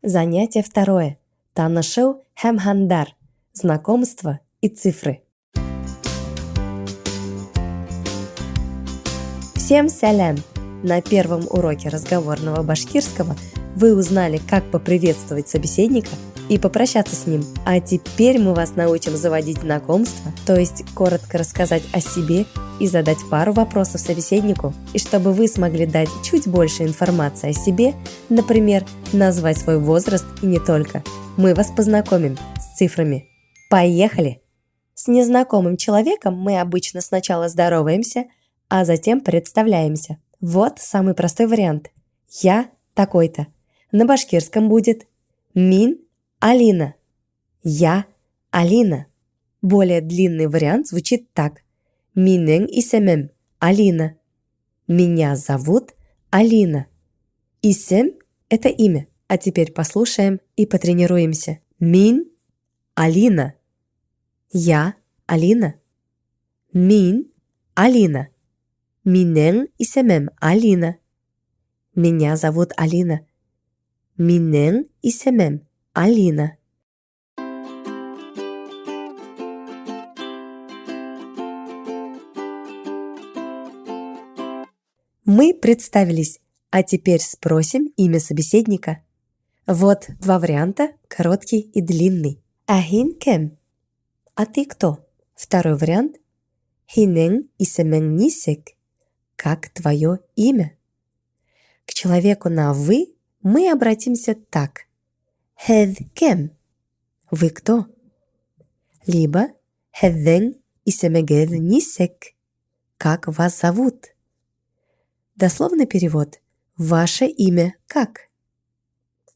Занятие второе. Танышыу һәм хандар. Знакомство и цифры. Всем сәлям! На первом уроке разговорного башкирского вы узнали, как поприветствовать собеседника и попрощаться с ним. А теперь мы вас научим заводить знакомство, то есть коротко рассказать о себе и задать пару вопросов собеседнику. И чтобы вы смогли дать чуть больше информации о себе, например, назвать свой возраст и не только, мы вас познакомим с цифрами. Поехали! С незнакомым человеком мы обычно сначала здороваемся, а затем представляемся. Вот самый простой вариант. Я такой-то. На башкирском будет «Мин Алина». Я Алина. Более длинный вариант звучит так. «Минен исемем Алина». Меня зовут Алина. Исем – это имя. А теперь послушаем и потренируемся. Мин Алина. Я Алина. Мин Алина. Минен исемем Алина. Меня зовут Алина. Минен исемем Алина. Мы представились, а теперь спросим имя собеседника. Вот два варианта, короткий и длинный. Ахин кем? А ты кто? Второй вариант. Хинен исемен нисек. Как твое имя? К человеку на «вы» мы обратимся так. Хед кем? Вы кто? Либо хеден исемегед нисек. Как вас зовут? Дословный перевод. Ваше имя как?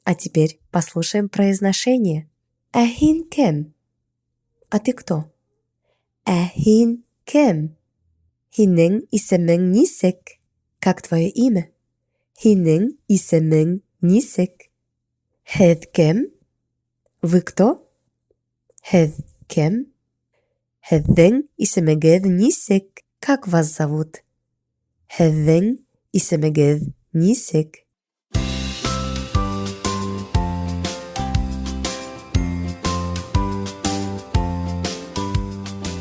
А теперь послушаем произношение. Ахин кем? А ты кто? Ахин кем? Хинен исемен нисек. Как твое имя? Хинен исемен нисек. Хед кем? Вы кто? Хед кем? Хеден исемегед нисек. Как вас зовут? Хеден исемегед нисек.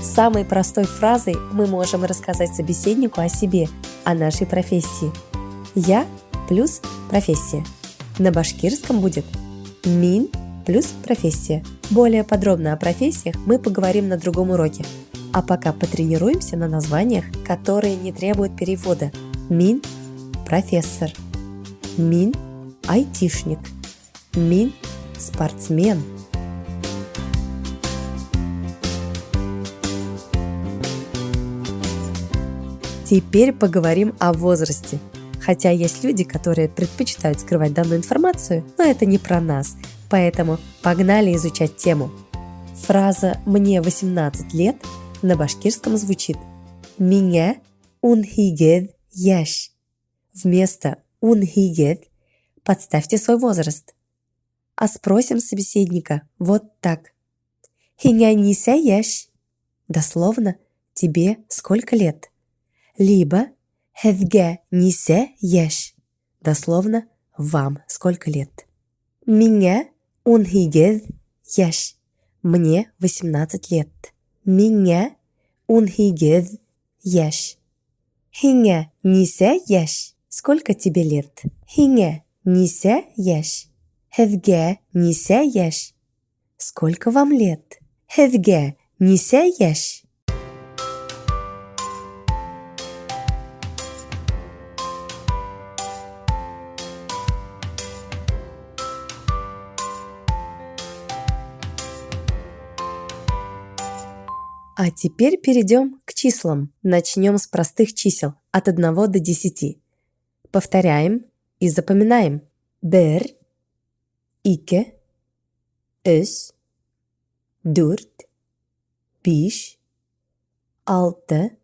Самой простой фразой мы можем рассказать собеседнику о себе, о нашей профессии. Я плюс профессия. На башкирском будет мин плюс профессия. Более подробно о профессиях мы поговорим на другом уроке. А пока потренируемся на названиях, которые не требуют перевода. Мин – профессор. Мин – айтишник. Мин – спортсмен. Теперь поговорим о возрасте. Хотя есть люди, которые предпочитают скрывать данную информацию, но это не про нас. Поэтому погнали изучать тему. Фраза «мне 18 лет» на башкирском звучит «Меня унхигед яш». Вместо унхигед подставьте свой возраст. А спросим собеседника вот так. «Хиня нисе яш». Дословно «тебе сколько лет?» Либо «Хевге нисе яш». Дословно «вам сколько лет?» «Меня унхигед яш». Мне 18 лет. Меня унхигед яш. Хиня нисе яш. Сколько тебе лет? Хиня нисе яш. Хевге нисе яш. Сколько вам лет? Хевге нисе яш. А теперь перейдем к числам. Начнем с простых чисел от 1 до 10. Повторяем и запоминаем. Бер, ике, үс, дүрт, биш, алты,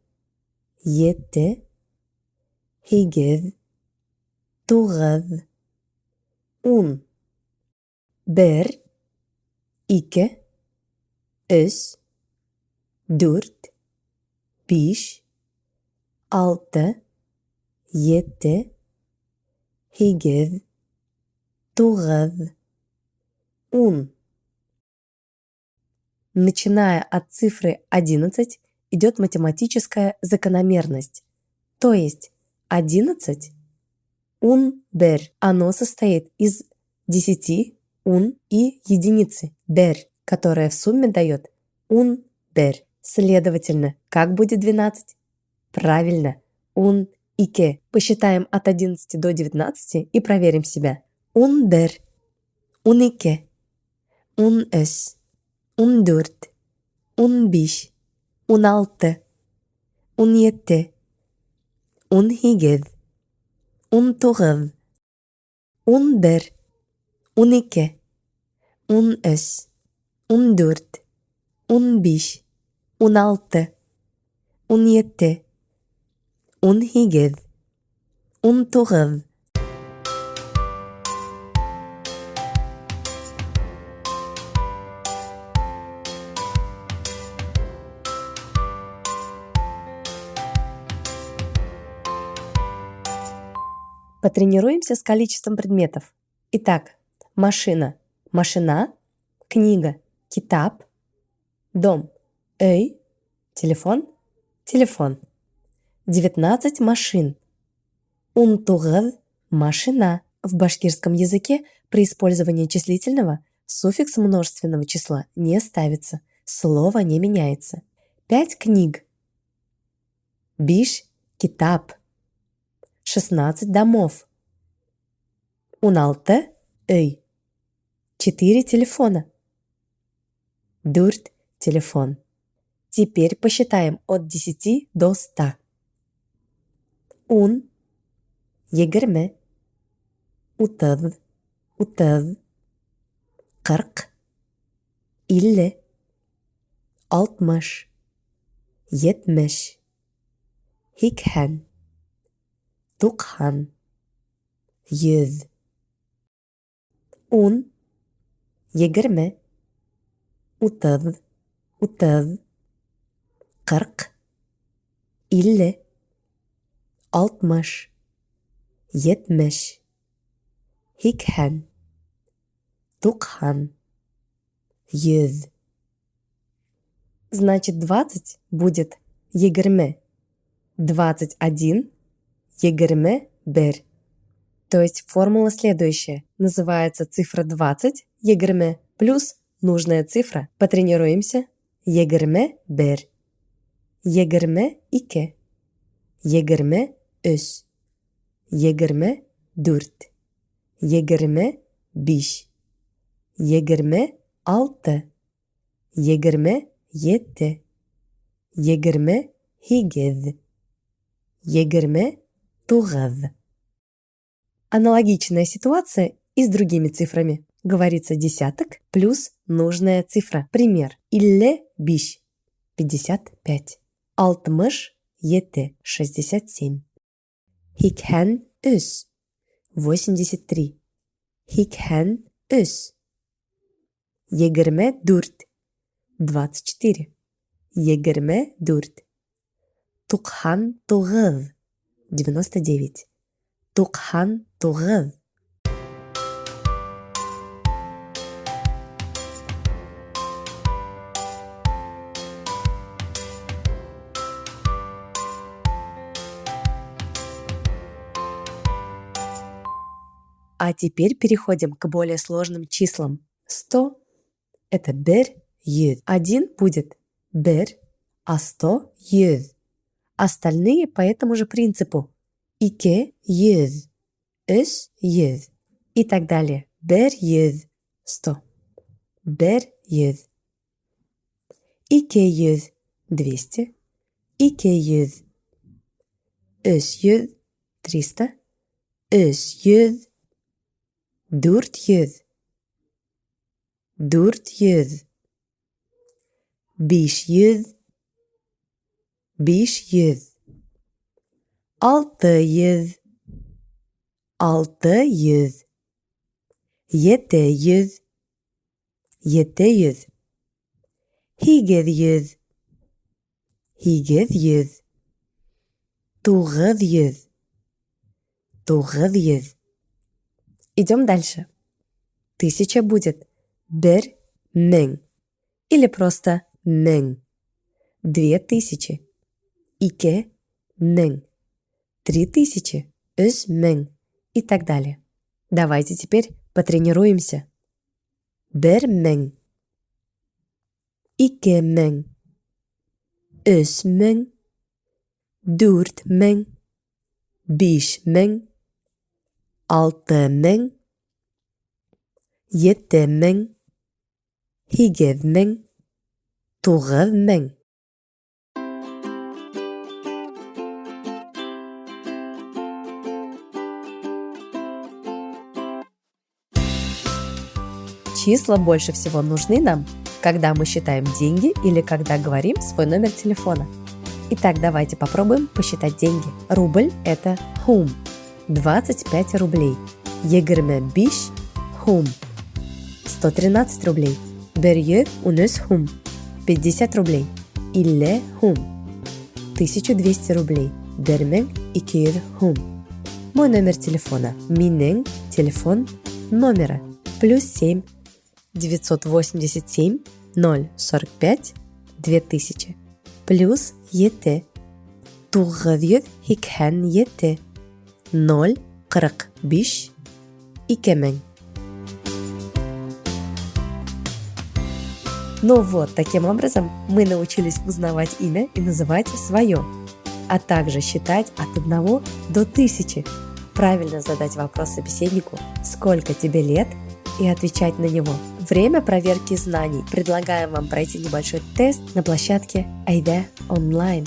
етте, хигез, тугыз, ун. Бер, ике, үс, дүрт, биш, алты, етте, хигез, тугыз, ун. Начиная от цифры 11 идет математическая закономерность, то есть 11 ун бер. Оно состоит из 10 ун и единицы бер, которая в сумме дает ун бер. Следовательно, как будет 12? Правильно, ун ике. Посчитаем от 11 до 19 и проверим себя. Ун бер, ун ике, ун эс, ун дөрт, ун биш, ун алты, ун етте, ун һигеҙ, ун туғыҙ, ун бер, ун ике, ун өс, ун дүрт, ун биш, ун алты, ун етте, ун һигеҙ, ун туғыҙ. Потренируемся с количеством предметов. Итак, машина, машина, книга, китап, дом, өй, телефон, телефон. 19 машин. Ун туғыҙ машина. В башкирском языке при использовании числительного суффикс множественного числа не ставится, слово не меняется. 5 книг. Биш китап. 16 домов. Ун алты өй. 4 телефона. Дүрт телефон. Теперь посчитаем от 10 до 100. Ун, егерме, утыҙ, утыҙ, ҡырҡ, илле, алтмыш, етмеш, һикһән, туҡһан, йөҙ. Ун, егерме, утыҙ, утыҙ, ҡырҡ, илле, алтмыш, етмеш, һикһән, туҡһан, йөҙ. Значит, 20 будет егерме. 21 егерме бер. То есть формула следующая. Называется цифра 20 егерме плюс нужная цифра. Потренируемся. Егерме бер. Егерме ике. Егерме өс. Егерме дүрт. Егерме биш. Егерме алты. Егерме етте. Егерме һигеҙ. Егерме туғыҙ. Аналогичная ситуация и с другими цифрами. Говорится десяток плюс нужная цифра. Пример. Илле биш. 55. Алтмыш етте. 67. Һикһән өс. 83. Һикһән өс. Егерме дүрт. 24. Егерме дүрт. Туҡһан туғыҙ. 99. Туҡһан туғыҙ. А теперь переходим к более сложным числам. 100 – это бер, йөҙ. 1 будет бер, а 100 – йөҙ. Остальные по этому же принципу. Ике йөҙ, өс йөҙ и так далее. Бер йөҙ, 100. Бер йөҙ. Ике йөҙ, 200. Ике йөҙ. Өс йөҙ, 300. Өс йөҙ. Дүрт йөҙ. Дүрт йөҙ. Биш йөҙ. Биш йөҙ. Алты йөҙ. Алты йөҙ. Ете йөҙ. Ете йөҙ. Һигеҙ йөҙ. Һигеҙ йөҙ. Туғыҙ йөҙ. Туғыҙ йөҙ. Идем дальше. 1000 будет Бер мен. Или просто мен. 2000. Ике мен. 3000. Үз мен. И так далее. Давайте теперь потренируемся. Бер мен. Ике мен. Үз мен. Дүрт мен. Биш мен. Алты мен. Жеті мен. Хигев мен. Туғыз мен. Числа больше всего нужны нам, когда мы считаем деньги или когда говорим свой номер телефона. Итак, давайте попробуем посчитать деньги. Рубль – это хум. 25 рублей. 25 хум. 113 рублей. Берье унес хум. 50 рублей. Илле хум. 1200 рублей. Бермен икир хум. Мой номер телефона. Минен телефон номера. +7 987 045 2000. Плюс ете. Туғыз хикхан ете. 045 2000. Ну вот, таким образом мы научились узнавать имя и называть свое, а также считать от 1 до 1000, правильно задать вопрос собеседнику «Сколько тебе лет?» и отвечать на него. Время проверки знаний. Предлагаем вам пройти небольшой тест на площадке Айда онлайн.